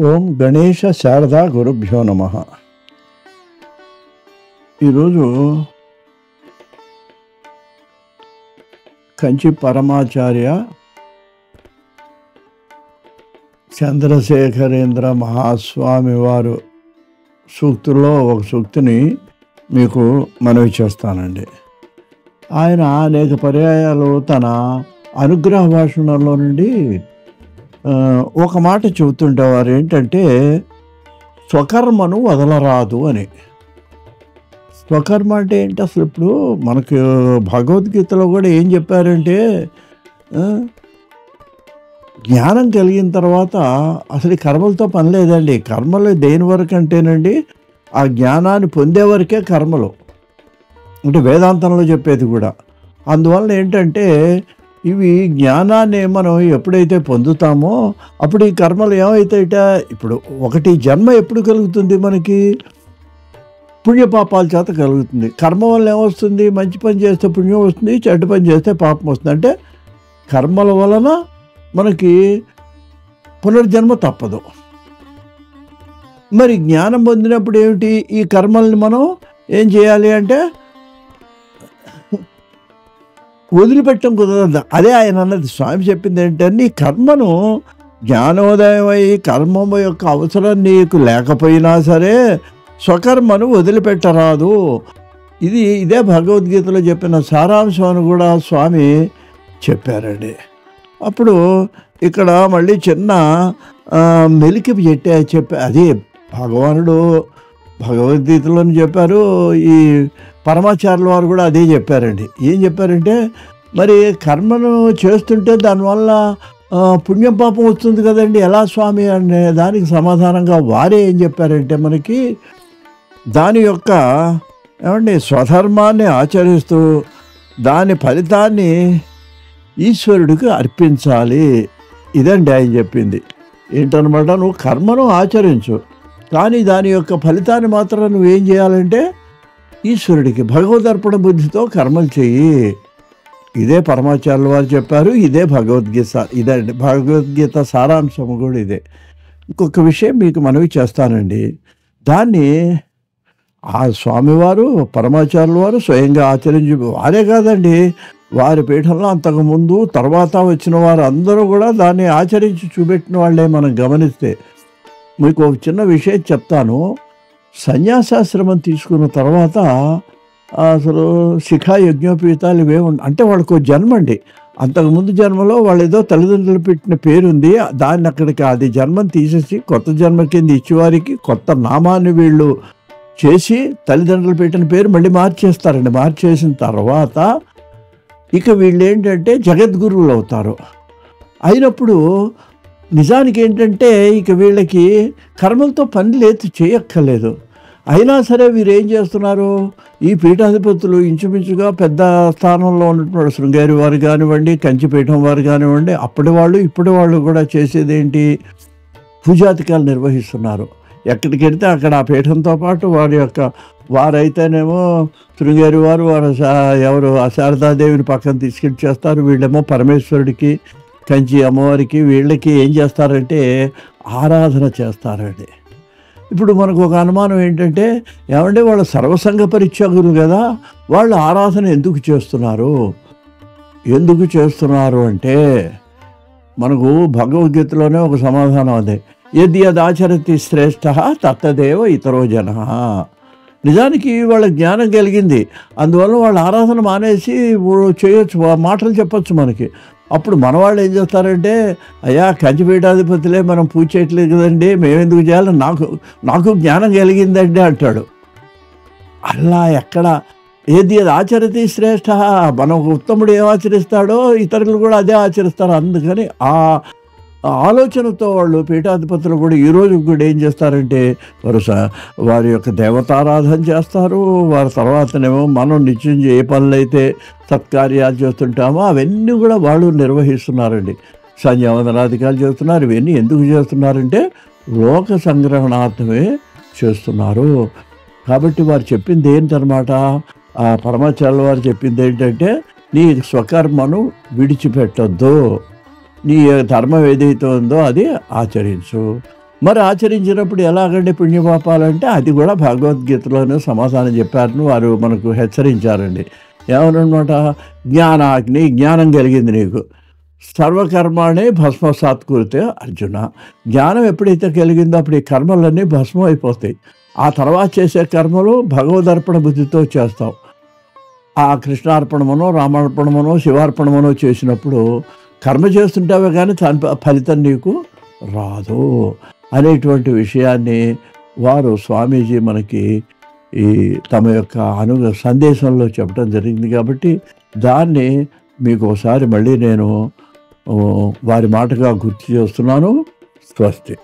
ఓం గణేశ శారదా గురుభ్యో నమః. ఈరోజు కంచి పరమాచార్య చంద్రశేఖరేంద్ర మహాస్వామి వారు సూక్తుల్లో ఒక సూక్తిని మీకు మనవి చేస్తానండి. ఆయన అనేక పర్యాయాలు తన అనుగ్రహ భాషణంలో నుండి ఒక మాట చెబుతుండేవారు, ఏంటంటే స్వకర్మను వదలరాదు అని. స్వకర్మ అంటే ఏంటి అసలు? ఇప్పుడు మనకు భగవద్గీతలో కూడా ఏం చెప్పారంటే, జ్ఞానం కలిగిన తర్వాత అసలు కర్మలతో పని లేదండి. కర్మలు దేని వరకు అంటేనండి, ఆ జ్ఞానాన్ని పొందే వరకే కర్మలు అంటే వేదాంతంలో చెప్పేది కూడా. అందువల్ల ఏంటంటే ఇవి జ్ఞానాన్ని మనం ఎప్పుడైతే పొందుతామో అప్పుడు ఈ కర్మలు ఏమవుతాయిట, ఇప్పుడు ఒకటి జన్మ ఎప్పుడు కలుగుతుంది మనకి? పుణ్యపాపాల చేత కలుగుతుంది. కర్మ వల్ల ఏమొస్తుంది? మంచి పని చేస్తే పుణ్యం వస్తుంది, చెడ్డ పని చేస్తే పాపం వస్తుంది. అంటే కర్మల వలన మనకి పునర్జన్మ తప్పదు. మరి జ్ఞానం పొందినప్పుడు ఏమిటి? ఈ కర్మల్ని మనం ఏం చేయాలి అంటే వదిలిపెట్టడం కుదరదు. అదే ఆయన అన్నది, స్వామి చెప్పింది ఏంటంటే, ఈ కర్మను జ్ఞానోదయం అయ్యి కర్మ యొక్క అవసరం నీకు లేకపోయినా సరే స్వకర్మను వదిలిపెట్టరాదు. ఇదే భగవద్గీతలో చెప్పిన సారాంశం అని కూడా స్వామి చెప్పారండి. అప్పుడు ఇక్కడ మళ్ళీ చిన్న మెలికి చెప్పా, అది భగవానుడు భగవద్గీతలోని చెప్పారు, ఈ పరమాచార్యుల వారు కూడా అదే చెప్పారండి. ఏం చెప్పారంటే, మరి కర్మను చేస్తుంటే దానివల్ల పుణ్యం పాపం వస్తుంది కదండి, ఎలా స్వామి అనే దానికి సమాధానంగా వారే ఏం చెప్పారంటే, మనకి దాని యొక్క ఏమండి స్వధర్మాన్ని ఆచరిస్తూ దాని ఫలితాన్ని ఈశ్వరుడికి అర్పించాలి. ఇదండి ఆయన చెప్పింది. ఏంటనమాట, నువ్వు కర్మను ఆచరించు, కానీ దాని యొక్క ఫలితాన్ని మాత్రం నువ్వేం చేయాలంటే ఈశ్వరుడికి భగవదర్పణ బుద్ధితో కర్మలు చెయ్యి. ఇదే పరమాచార్యుల వారు చెప్పారు. ఇదే భగవద్గీత. ఇదండి భగవద్గీత సారాంశము కూడా ఇదే. ఇంకొక విషయం మీకు మనవి చేస్తానండి. దాన్ని ఆ స్వామివారు పరమాచార్యుల వారు స్వయంగా ఆచరించి, వారే కాదండి, వారి పీఠంలో అంతకుముందు తర్వాత వచ్చిన వారు అందరూ కూడా దాన్ని ఆచరించి చూపెట్టిన వాళ్ళే మనం గమనిస్తే. మీకు ఒక చిన్న విషయం చెప్తాను. సన్యాసాశ్రమం తీసుకున్న తర్వాత అసలు శిఖా యజ్ఞోపీతాలు ఇవే అంటే వాళ్ళకు జన్మ అండి. అంతకుముందు జన్మలో వాళ్ళు ఏదో తల్లిదండ్రులు పెట్టిన పేరుంది, దాన్ని అక్కడికి అది జన్మను తీసేసి కొత్త జన్మ కింద ఇచ్చేవారికి కొత్త నామాన్ని వీళ్ళు చేసి తల్లిదండ్రులు పెట్టిన పేరు మళ్ళీ మార్చేస్తారండి. మార్చేసిన తర్వాత ఇక వీళ్ళు ఏంటంటే జగద్గురువులు అవుతారు. అయినప్పుడు నిజానికి ఏంటంటే ఇక వీళ్ళకి కర్మలతో పని లేదు, చేయక్కర్లేదు. అయినా సరే వీరు ఏం చేస్తున్నారు, ఈ పీఠాధిపతులు ఇంచుమించుగా పెద్ద స్థానంలో ఉన్నటువంటి శృంగేరి వారు కానివ్వండి, కంచిపీఠం వారు కానివ్వండి, అప్పటి వాళ్ళు ఇప్పటి వాళ్ళు కూడా చేసేది ఏంటి, పూజాధికారులు నిర్వహిస్తున్నారు. ఎక్కడికి వెళ్తే అక్కడ ఆ పీఠంతో పాటు వారైతేనేమో శృంగేరి వారు ఎవరు ఆ శారదాదేవిని పక్కన తీసుకెళ్ళి చేస్తారు. వీళ్ళేమో పరమేశ్వరుడికి, కంచి అమ్మవారికి, వీళ్ళకి ఏం చేస్తారంటే ఆరాధన చేస్తారండి. ఇప్పుడు మనకు ఒక అనుమానం ఏంటంటే, ఏమంటే వాళ్ళు సర్వసంగ పరిత్యాగులు కదా, వాళ్ళు ఆరాధన ఎందుకు చేస్తున్నారు అంటే మనకు భగవద్గీతలోనే ఒక సమాధానం అదే, యద్యదాచరతి శ్రేష్ఠ తత్తదేవ ఇతరో జన. నిజానికి వాళ్ళ జ్ఞానం కలిగింది, అందువల్ల వాళ్ళ ఆరాధన మానేసి చేయొచ్చు, మాటలు చెప్పచ్చు మనకి. అప్పుడు మన వాళ్ళు ఏం చేస్తారంటే, అయ్యా కంచిపీఠాధిపతులే మనం పూజ చేయట్లేదు కదండి, మేమెందుకు చేయాలి, నాకు జ్ఞానం కలిగిందండి అంటాడు. అలా ఎక్కడ? ఏది ఆచరతి శ్రేష్ఠ, మనం ఉత్తముడు ఏం ఆచరిస్తాడో ఇతరులు కూడా అదే ఆచరిస్తారు. అందుకని ఆ ఆలోచనతో వాళ్ళు పీఠాధిపతులు కూడా ఈరోజు కూడా ఏం చేస్తారంటే వారి యొక్క దేవతారాధన చేస్తారు. వారి తర్వాతనేమో మనం నిత్యం ఏ పనులైతే సత్కార్యాలు చేస్తుంటామో అవన్నీ కూడా వాళ్ళు నిర్వహిస్తున్నారండి. సంధ్యావందనాధికారులు చేస్తున్నారు. ఇవన్నీ ఎందుకు చేస్తున్నారంటే లోక సంగ్రహణార్థమే చేస్తున్నారు. కాబట్టి వారు చెప్పింది ఏంటనమాట, ఆ పరమాచార్యుల వారు చెప్పింది ఏంటంటే, నీ స్వకర్మను విడిచిపెట్టొద్దు, నీ ధర్మం ఏదైతే ఉందో అది ఆచరించు. మరి ఆచరించినప్పుడు ఎలాగండి పుణ్యపాపాలంటే అది కూడా భగవద్గీతలోనే సమాధానం చెప్పారని వారు మనకు హెచ్చరించారండి. ఏమనమాట? జ్ఞానాగ్ని, జ్ఞానం కలిగింది నీకు. సర్వకర్మాణి భస్మసాత్ కురితే అర్జున. జ్ఞానం ఎప్పుడైతే కలిగిందో అప్పుడు ఈ కర్మలన్నీ భస్మం అయిపోతాయి. ఆ తర్వాత చేసే కర్మలు భగవదర్పణ బుద్ధితో చేస్తావు. ఆ కృష్ణార్పణమనో, రామార్పణమనో, శివార్పణమనో చేసినప్పుడు కర్మ చేస్తుంటావే కానీ దాని ఫలితం నీకు రాదు అనేటువంటి విషయాన్ని వారు స్వామీజీ మనకి ఈ తమ యొక్క సందేశంలో చెప్పడం జరిగింది. కాబట్టి దాన్ని మీకు ఒకసారి మళ్ళీ నేను వారి మాటగా గుర్తు చేస్తున్నాను. స్వస్తి.